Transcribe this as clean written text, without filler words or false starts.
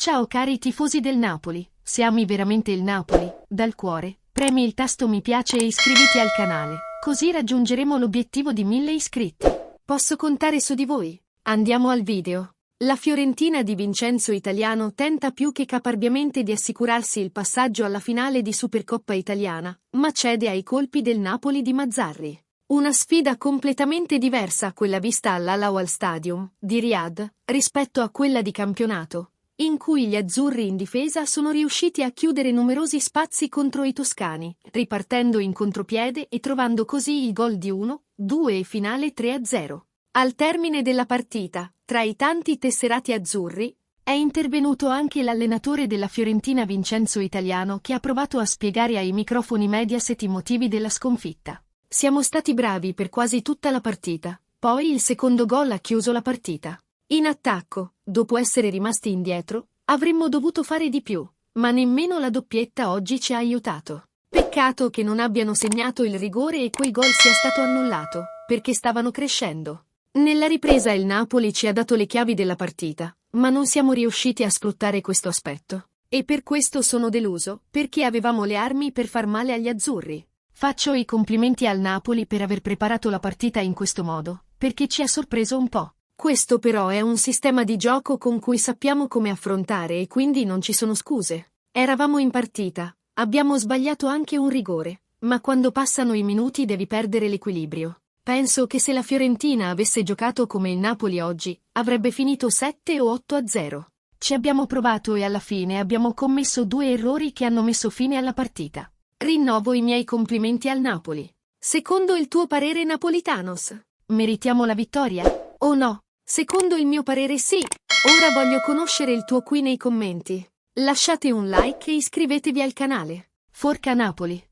Ciao cari tifosi del Napoli, se ami veramente il Napoli, dal cuore, premi il tasto mi piace e iscriviti al canale, così raggiungeremo l'obiettivo di 1000 iscritti. Posso contare su di voi? Andiamo al video. La Fiorentina di Vincenzo Italiano tenta più che caparbiamente di assicurarsi il passaggio alla finale di Supercoppa italiana, ma cede ai colpi del Napoli di Mazzarri. Una sfida completamente diversa quella vista all'Al Awal Stadium di Riyadh rispetto a quella di campionato, in cui gli azzurri in difesa sono riusciti a chiudere numerosi spazi contro i toscani, ripartendo in contropiede e trovando così il gol di 1-2 e finale 3-0. Al termine della partita, tra i tanti tesserati azzurri, è intervenuto anche l'allenatore della Fiorentina Vincenzo Italiano che ha provato a spiegare ai microfoni Mediaset i motivi della sconfitta. Siamo stati bravi per quasi tutta la partita, poi il secondo gol ha chiuso la partita. In attacco, dopo essere rimasti indietro, avremmo dovuto fare di più, ma nemmeno la doppietta oggi ci ha aiutato. Peccato che non abbiano segnato il rigore e quel gol sia stato annullato, perché stavano crescendo. Nella ripresa il Napoli ci ha dato le chiavi della partita, ma non siamo riusciti a sfruttare questo aspetto. E per questo sono deluso, perché avevamo le armi per far male agli azzurri. Faccio i complimenti al Napoli per aver preparato la partita in questo modo, perché ci ha sorpreso un po'. Questo però è un sistema di gioco con cui sappiamo come affrontare e quindi non ci sono scuse. Eravamo in partita, abbiamo sbagliato anche un rigore, ma quando passano i minuti devi perdere l'equilibrio. Penso che se la Fiorentina avesse giocato come il Napoli oggi, avrebbe finito 7 o 8-0. Ci abbiamo provato e alla fine abbiamo commesso 2 errori che hanno messo fine alla partita. Rinnovo i miei complimenti al Napoli. Secondo il tuo parere Napolitanos, meritiamo la vittoria? O no? Secondo il mio parere sì. Ora voglio conoscere il tuo qui nei commenti. Lasciate un like e iscrivetevi al canale. Forca Napoli!